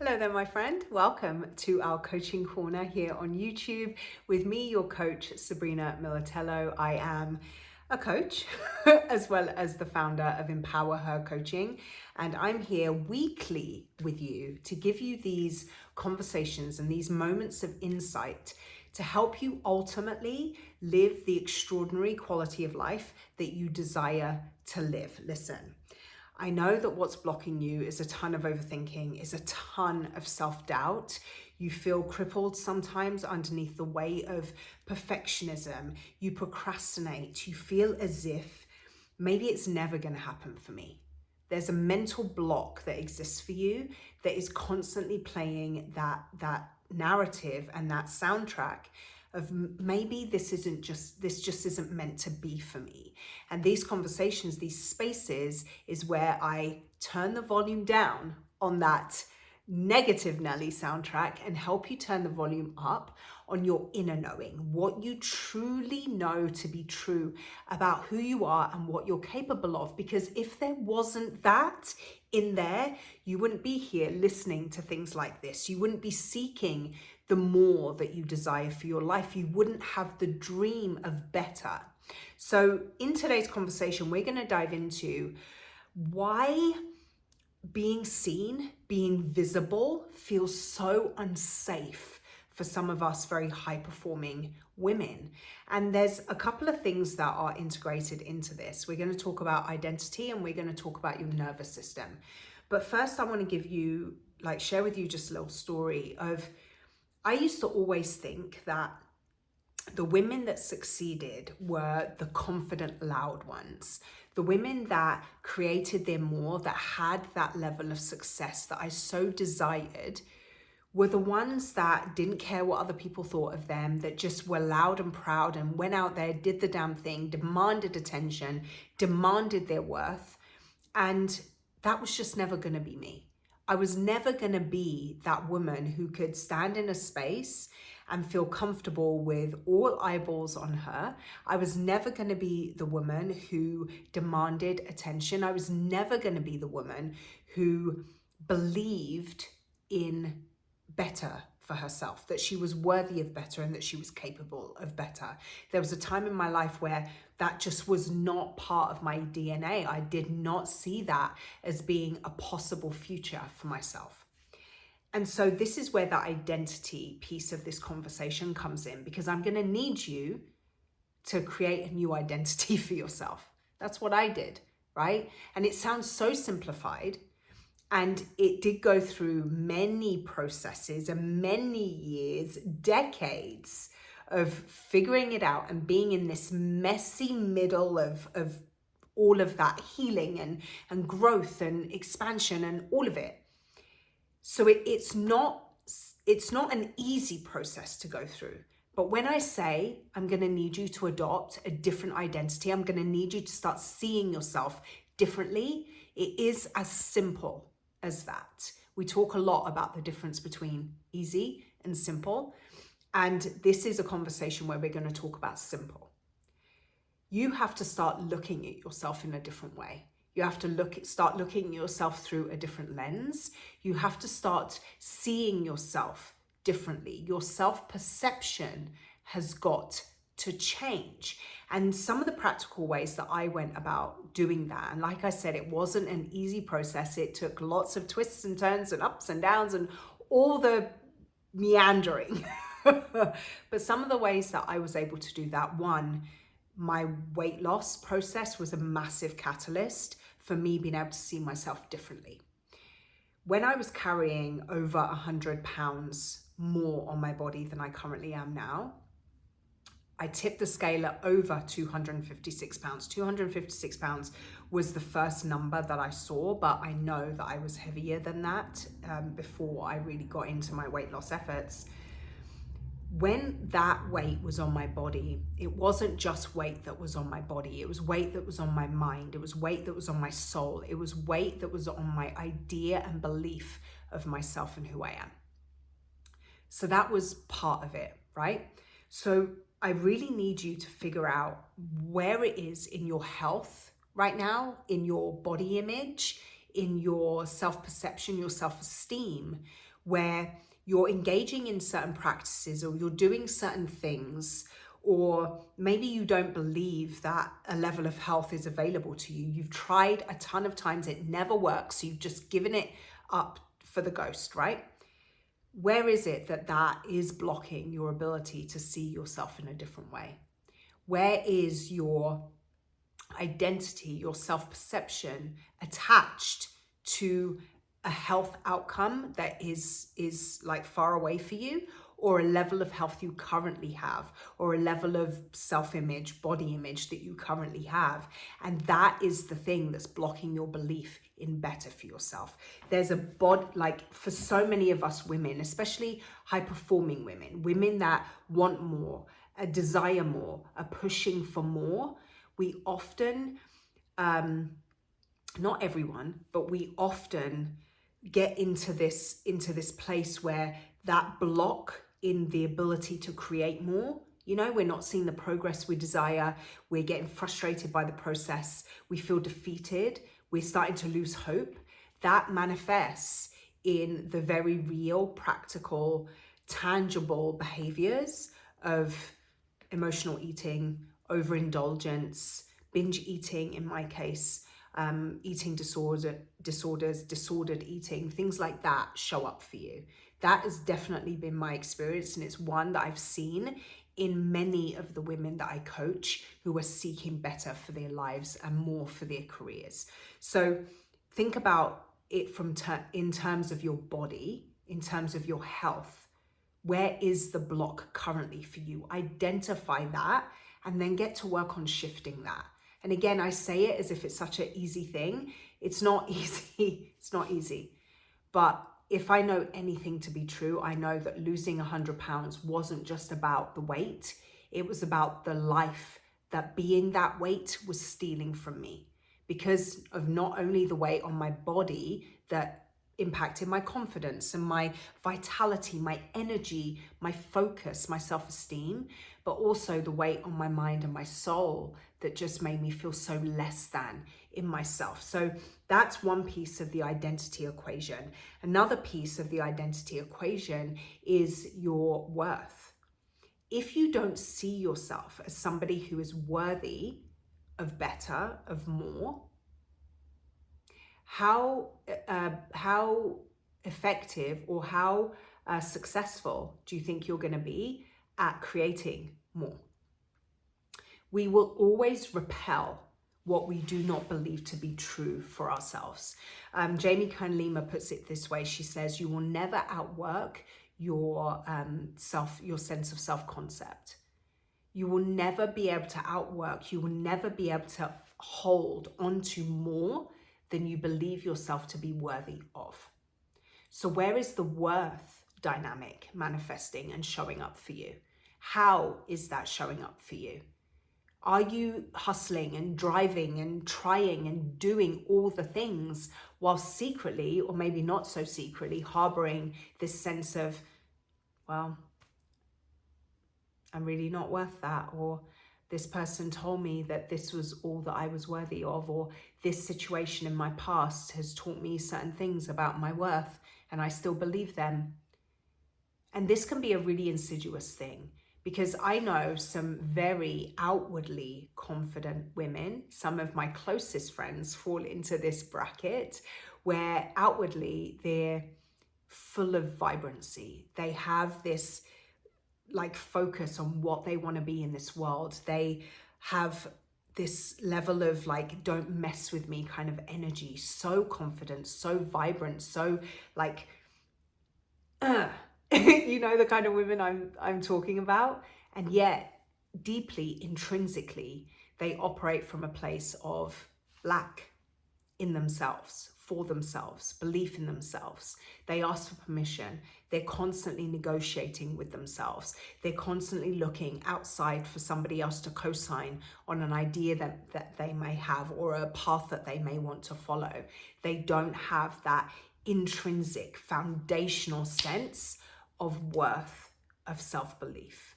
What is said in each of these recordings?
Hello there, my friend. Welcome to our coaching corner here on YouTube with me, your coach, Sabrina Militello. I am a coach as well as the founder of Empower Her Coaching. And I'm here weekly with you to give you these conversations and these moments of insight to help you ultimately live the extraordinary quality of life that you desire to live. Listen. I know that what's blocking you is a ton of overthinking, is a ton of self-doubt. You feel crippled sometimes underneath the weight of perfectionism. You procrastinate. You feel as if maybe it's never going to happen for me. There's a mental block that exists for you that is constantly playing that narrative and that soundtrack of maybe this just isn't meant to be for me. And these conversations, these spaces, is where I turn the volume down on that negative Nelly soundtrack and help you turn the volume up on your inner knowing, what you truly know to be true about who you are and what you're capable of. Because if there wasn't that in there, you wouldn't be here listening to things like this. You wouldn't be seeking the more that you desire for your life. You wouldn't have the dream of better. So in today's conversation, we're going to dive into why being seen, being visible feels so unsafe for some of us very high performing women. And there's a couple of things that are integrated into this. We're going to talk about identity and we're going to talk about your nervous system. But first I want to share with you just a little story of, I used to always think that the women that succeeded were the confident, loud ones. The women that created their more, that had that level of success that I so desired, were the ones that didn't care what other people thought of them, that just were loud and proud and went out there, did the damn thing, demanded attention, demanded their worth. And that was just never going to be me. I was never going to be that woman who could stand in a space and feel comfortable with all eyeballs on her. I was never going to be the woman who demanded attention. I was never going to be the woman who believed in better for herself, that she was worthy of better and that she was capable of better. There was a time in my life where that just was not part of my DNA. I did not see that as being a possible future for myself. And so this is where the identity piece of this conversation comes in, because I'm going to need you to create a new identity for yourself. That's what I did, right? And it sounds so simplified. And it did go through many processes and many years, decades of figuring it out and being in this messy middle of all of that healing and growth and expansion and all of it. So it's not an easy process to go through. But when I say I'm going to need you to adopt a different identity, I'm going to need you to start seeing yourself differently, it is as simple as that. We talk a lot about the difference between easy and simple. And this is a conversation where we're going to talk about simple. You have to start looking at yourself in a different way. You have to start looking at yourself through a different lens. You have to start seeing yourself differently. Your self-perception has got to change. And some of the practical ways that I went about doing that, and like I said, it wasn't an easy process. It took lots of twists and turns and ups and downs and all the meandering. But some of the ways that I was able to do that, one, my weight loss process was a massive catalyst for me being able to see myself differently. When I was carrying over 100 pounds more on my body than I currently am now, I tipped the scale at over 256 pounds. 256 pounds was the first number that I saw, but I know that I was heavier than that before I really got into my weight loss efforts. When that weight was on my body, it wasn't just weight that was on my body. It was weight that was on my mind. It was weight that was on my soul. It was weight that was on my idea and belief of myself and who I am. So that was part of it, right? So I really need you to figure out where it is in your health right now, in your body image, in your self-perception, your self-esteem, where you're engaging in certain practices or you're doing certain things, or maybe you don't believe that a level of health is available to you. You've tried a ton of times, it never works, so you've just given it up for the ghost, right? Where is it that is blocking your ability to see yourself in a different way? Where is your identity, your self-perception attached to a health outcome that is like far away for you, or a level of health you currently have, or a level of self-image, body image that you currently have? And that is the thing that's blocking your belief in better for yourself. There's a body, like for so many of us women, especially high-performing women, women that want more, desire more, are pushing for more. We often, not everyone, but we often get into this place where that block in the ability to create more, we're not seeing the progress we desire, we're getting frustrated by the process, we feel defeated, we're starting to lose hope. That manifests in the very real, practical, tangible behaviors of emotional eating, overindulgence, binge eating in my case, eating disorders, disordered eating, things like that show up for you. That has definitely been my experience, and it's one that I've seen in many of the women that I coach who are seeking better for their lives and more for their careers. So think about it in terms of your body, in terms of your health. Where is the block currently for you? Identify that and then get to work on shifting that. And again, I say it as if it's such an easy thing. It's not easy. It's not easy. But if I know anything to be true, I know that losing 100 pounds wasn't just about the weight. It was about the life that being that weight was stealing from me, because of not only the weight on my body that impacted my confidence and my vitality, my energy, my focus, my self-esteem, but also the weight on my mind and my soul that just made me feel so less than in myself. So that's one piece of the identity equation. Another piece of the identity equation is your worth. If you don't see yourself as somebody who is worthy of better, of more, how effective or how successful do you think you're going to be at creating more? We will always repel what we do not believe to be true for ourselves. Jamie Kern-Lima puts it this way. She says, you will never outwork your sense of self-concept. You will never be able to outwork, you will never be able to hold onto more than you believe yourself to be worthy of. So where is the worth dynamic manifesting and showing up for you? How is that showing up for you? Are you hustling and driving and trying and doing all the things while secretly, or maybe not so secretly, harboring this sense of, well, I'm really not worth that, or this person told me that this was all that I was worthy of, or this situation in my past has taught me certain things about my worth and I still believe them. And this can be a really insidious thing, because I know some very outwardly confident women, some of my closest friends fall into this bracket, where outwardly they're full of vibrancy. They have this like focus on what they want to be in this world. They have this level of like, don't mess with me kind of energy, so confident, so vibrant, so like, the kind of women I'm talking about. And yet deeply, intrinsically, they operate from a place of lack in themselves, for themselves, belief in themselves. They ask for permission. They're constantly negotiating with themselves. They're constantly looking outside for somebody else to co-sign on an idea that they may have, or a path that they may want to follow. They don't have that intrinsic, foundational sense of worth, of self-belief.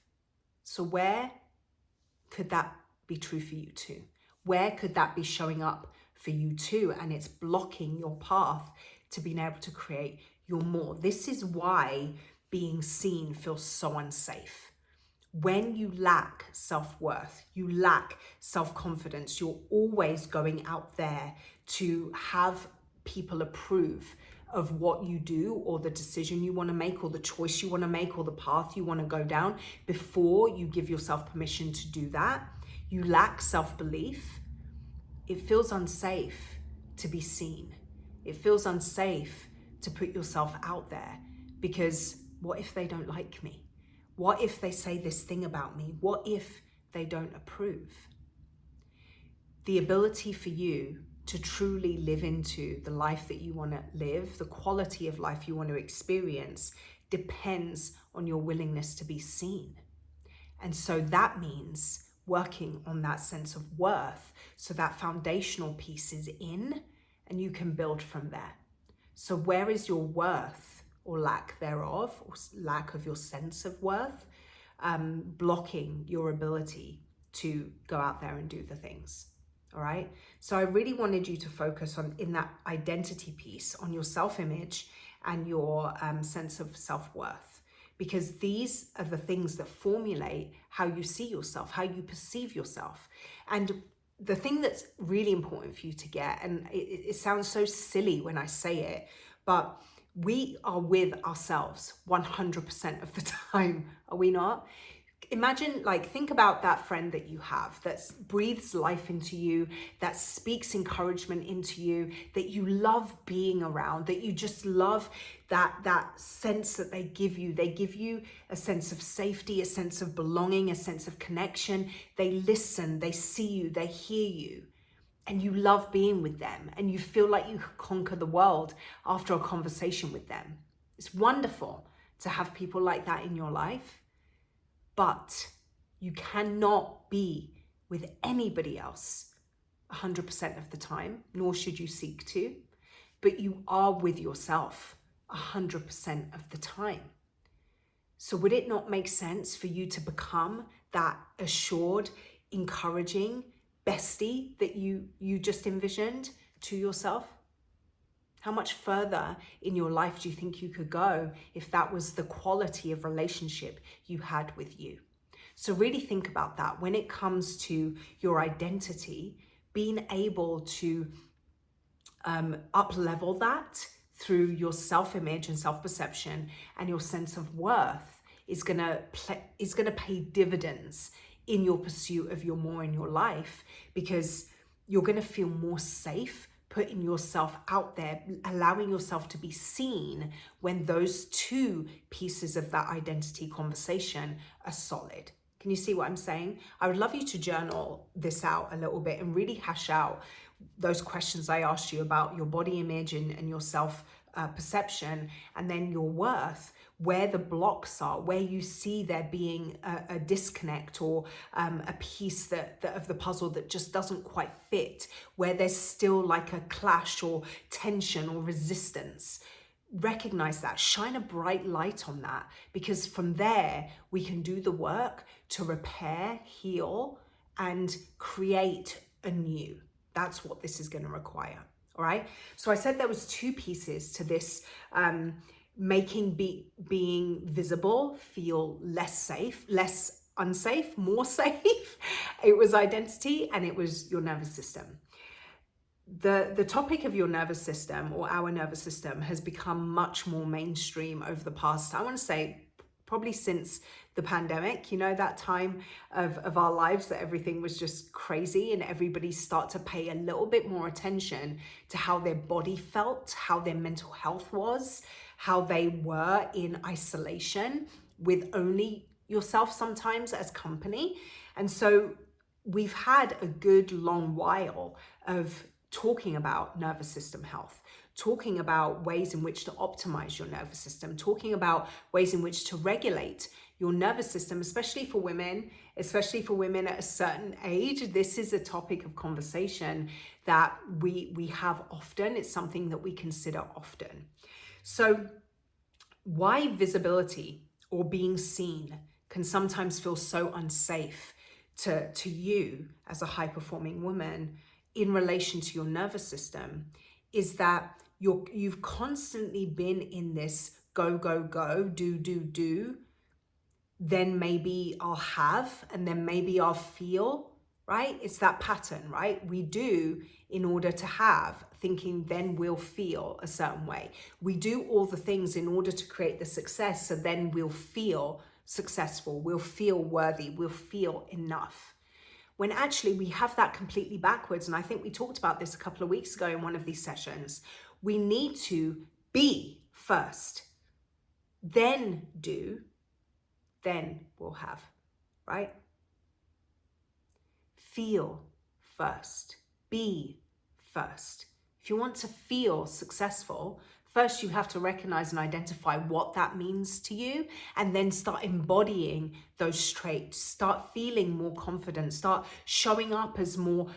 So where could that be true for you too? Where could that be showing up for you too? And it's blocking your path to being able to create you're more. This is why being seen feels so unsafe. When you lack self-worth, you lack self-confidence, you're always going out there to have people approve of what you do or the decision you want to make or the choice you want to make or the path you want to go down. Before you give yourself permission to do that, you lack self-belief. It feels unsafe to be seen. It feels unsafe to put yourself out there, because what if they don't like me? What if they say this thing about me? What if they don't approve? The ability for you to truly live into the life that you want to live, the quality of life you want to experience, depends on your willingness to be seen. And so that means working on that sense of worth, so that foundational piece is in and you can build from there. So where is your worth or lack thereof, or lack of your sense of worth, blocking your ability to go out there and do the things? All right. So I really wanted you to focus on, in that identity piece, on your self-image and your sense of self-worth, because these are the things that formulate how you see yourself, how you perceive yourself. And the thing that's really important for you to get, and it sounds so silly when I say it, but we are with ourselves 100% of the time, are we not? Imagine, think about that friend that you have that breathes life into you, that speaks encouragement into you, that you love being around, that you just love that sense that they give you. They give you a sense of safety, a sense of belonging, a sense of connection. They listen, they see you, they hear you, and you love being with them, and you feel like you could conquer the world after a conversation with them. It's wonderful to have people like that in your life. But you cannot be with anybody else 100% of the time, nor should you seek to. But you are with yourself 100% of the time. So would it not make sense for you to become that assured, encouraging bestie that you just envisioned to yourself? How much further in your life do you think you could go if that was the quality of relationship you had with you? So really think about that when it comes to your identity, being able to up-level that through your self-image and self-perception, and your sense of worth is gonna pay dividends in your pursuit of your more in your life, because you're gonna feel more safe putting yourself out there, allowing yourself to be seen when those two pieces of that identity conversation are solid. Can you see what I'm saying? I would love you to journal this out a little bit and really hash out those questions I asked you about your body image and your self perception, and then your worth, where the blocks are, where you see there being a disconnect or a piece that of the puzzle that just doesn't quite fit, where there's still like a clash or tension or resistance. Recognize that, shine a bright light on that, because from there we can do the work to repair, heal, and create anew. That's what this is going to require. All right. So I said there was two pieces to this, making being visible feel less safe, less unsafe, more safe. It was identity, and it was your nervous system. The topic of your nervous system, or our nervous system, has become much more mainstream over the past, I want to say, probably since the pandemic, that time of our lives that everything was just crazy, and everybody start to pay a little bit more attention to how their body felt, how their mental health was, how they were in isolation with only yourself sometimes as company. And so we've had a good long while of talking about nervous system health, talking about ways in which to optimize your nervous system, talking about ways in which to regulate your nervous system, especially for women at a certain age. This is a topic of conversation that we have often. It's something that we consider often. So why visibility or being seen can sometimes feel so unsafe to you as a high-performing woman in relation to your nervous system is that you've constantly been in this go, go, go, do, do, do, then maybe I'll have, and then maybe I'll feel, right? It's that pattern, right? We do in order to have, thinking then we'll feel a certain way. We do all the things in order to create the success, so then we'll feel successful, we'll feel worthy, we'll feel enough. When actually we have that completely backwards. And I think we talked about this a couple of weeks ago in one of these sessions. We need to be first, then do, then we'll have, right? Feel first, be first. If you want to feel successful, first you have to recognize and identify what that means to you, and then start embodying those traits, start feeling more confident, start showing up as more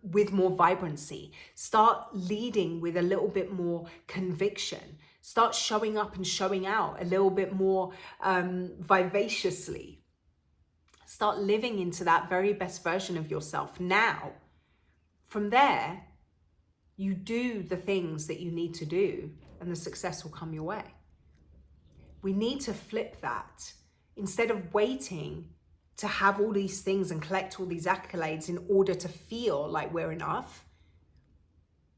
with more vibrancy, start leading with a little bit more conviction, start showing up and showing out a little bit more vivaciously. Start living into that very best version of yourself now. From there, you do the things that you need to do and the success will come your way. We need to flip that. Instead of waiting to have all these things and collect all these accolades in order to feel like we're enough,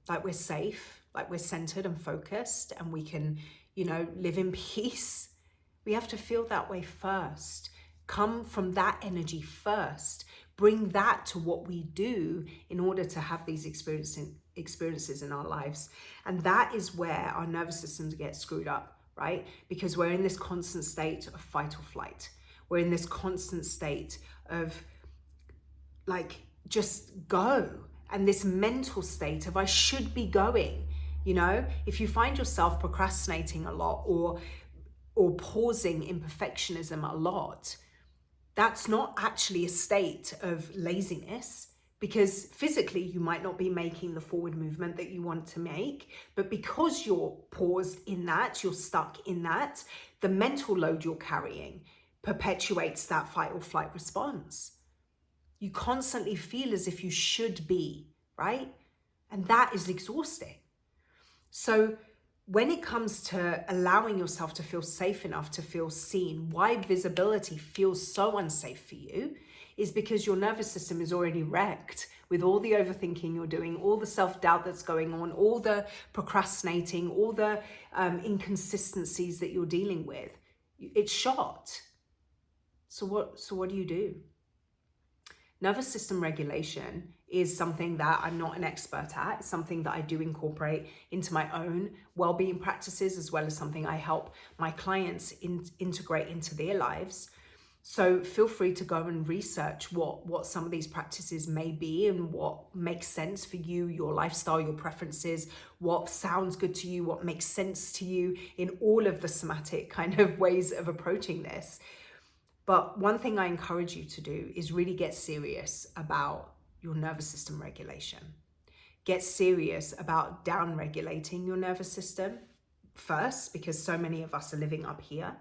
like we're safe, like we're centered and focused and we can, live in peace, we have to feel that way first. Come from that energy first. Bring that to what we do in order to have these experiences in our lives. And that is where our nervous systems get screwed up, right? Because we're in this constant state of fight or flight. We're in this constant state of just go. And this mental state of I should be going. If you find yourself procrastinating a lot or pausing in perfectionism a lot, that's not actually a state of laziness, because physically you might not be making the forward movement that you want to make, but because you're paused in that, you're stuck in that, the mental load you're carrying perpetuates that fight or flight response. You constantly feel as if you should be, right? And that is exhausting. So when it comes to allowing yourself to feel safe enough to feel seen, why visibility feels so unsafe for you is because your nervous system is already wrecked with all the overthinking you're doing, all the self-doubt that's going on, all the procrastinating, all the inconsistencies that you're dealing with. It's shot. So what do you do? Nervous system regulation is something that I'm not an expert at. It's something that I do incorporate into my own well-being practices, as well as something I help my clients integrate into their lives. So feel free to go and research what some of these practices may be and what makes sense for you, your lifestyle, your preferences, what sounds good to you, what makes sense to you in all of the somatic kind of ways of approaching this. But one thing I encourage you to do is really get serious about your nervous system regulation. Get serious about down-regulating your nervous system first, because so many of us are living up here.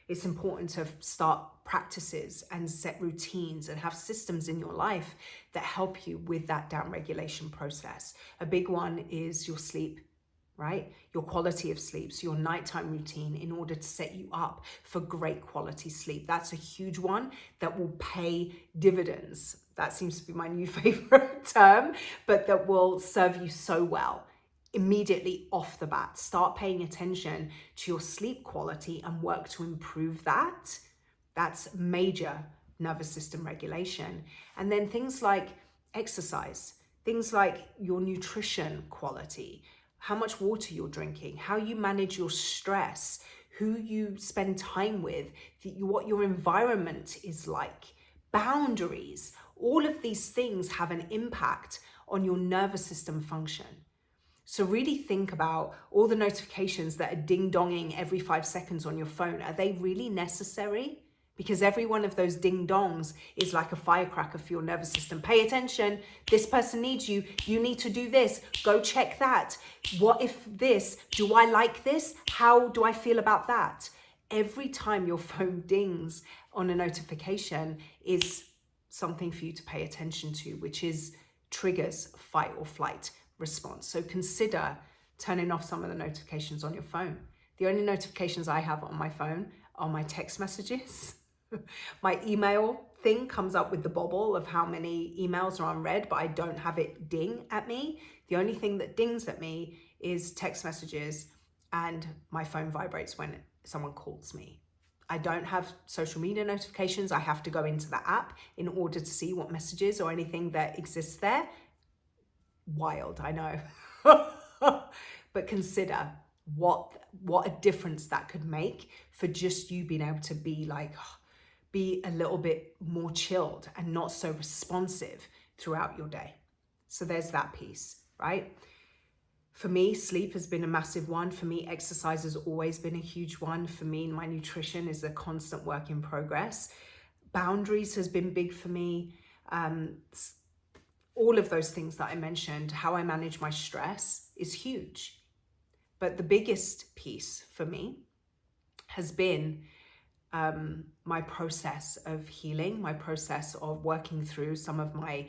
It's important to start practices and set routines and have systems in your life that help you with that down-regulation process. A big one is your sleep, right? Your quality of sleep, so your nighttime routine, in order to set you up for great quality sleep. That's a huge one that will pay dividends. That seems to be my new favorite term, but that will serve you so well immediately off the bat. Start paying attention to your sleep quality and work to improve that. That's major nervous system regulation. And then things like exercise, things like your nutrition quality, how much water you're drinking, how you manage your stress, who you spend time with, what your environment is like, boundaries. All of these things have an impact on your nervous system function. So really think about all the notifications that are ding-donging every 5 seconds on your phone. Are they really necessary? Because every one of those ding-dongs is like a firecracker for your nervous system. Pay attention. This person needs you. You need to do this. Go check that. What if this? Do I like this? How do I feel about that? Every time your phone dings on a notification is something for you to pay attention to, which is triggers fight or flight response. So consider turning off some of the notifications on your phone. The only notifications I have on my phone are my text messages. My email thing comes up with the bobble of how many emails are unread, but I don't have it ding at me. The only thing that dings at me is text messages, and my phone vibrates when someone calls me. I don't have social media notifications. I have to go into the app in order to see what messages or anything that exists there. Wild, I know. But consider what a difference that could make for just you being able to be be a little bit more chilled and not so responsive throughout your day. So there's that piece, right? For me, sleep has been a massive one. For me, exercise has always been a huge one. For me, my nutrition is a constant work in progress. Boundaries has been big for me. All of those things that I mentioned, how I manage my stress is huge. But the biggest piece for me has been my process of healing, my process of working through some of my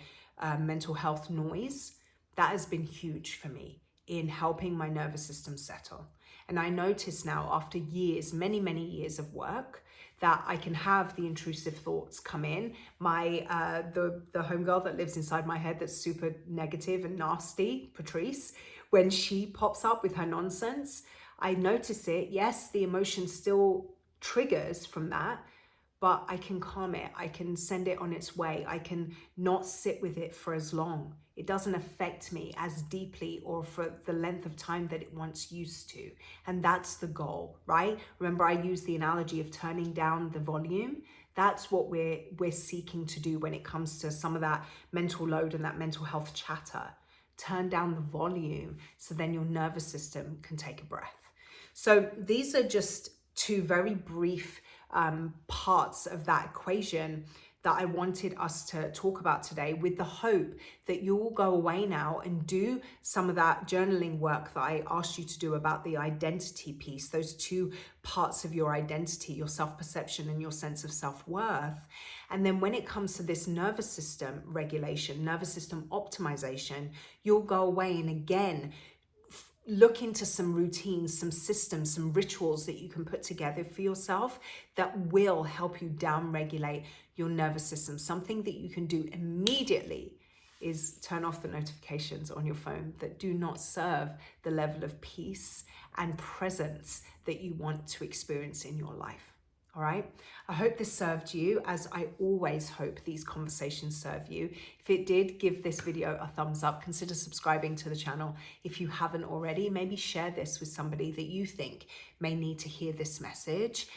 mental health noise. That has been huge for me in helping my nervous system settle. And I notice now, after years, many, many years of work, that I can have the intrusive thoughts come in. The homegirl that lives inside my head that's super negative and nasty, Patrice, when she pops up with her nonsense, I notice it. Yes, the emotion still triggers from that, but I can calm it. I can send it on its way. I can not sit with it for as long. It doesn't affect me as deeply or for the length of time that it once used to. And that's the goal, right? Remember, I used the analogy of turning down the volume. That's what we're seeking to do when it comes to some of that mental load and that mental health chatter. Turn down the volume so then your nervous system can take a breath. So these are just two very brief parts of that equation that I wanted us to talk about today, with the hope that you will go away now and do some of that journaling work that I asked you to do about the identity piece, those two parts of your identity, your self-perception and your sense of self-worth. And then when it comes to this nervous system regulation, nervous system optimization, you'll go away and again look into some routines, some systems, some rituals that you can put together for yourself that will help you down-regulate your nervous system. Something that you can do immediately is turn off the notifications on your phone that do not serve the level of peace and presence that you want to experience in your life. All right. I hope this served you, as I always hope these conversations serve you. If it did, give this video a thumbs up. Consider subscribing to the channel if you haven't already. Maybe share this with somebody that you think may need to hear this message.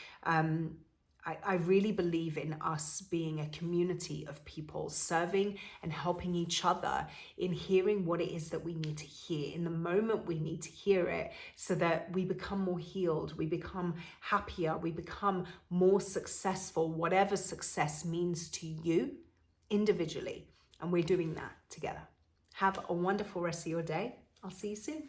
I really believe in us being a community of people serving and helping each other in hearing what it is that we need to hear in the moment we need to hear it, so that we become more healed, we become happier, we become more successful, whatever success means to you individually. And we're doing that together. Have a wonderful rest of your day. I'll see you soon.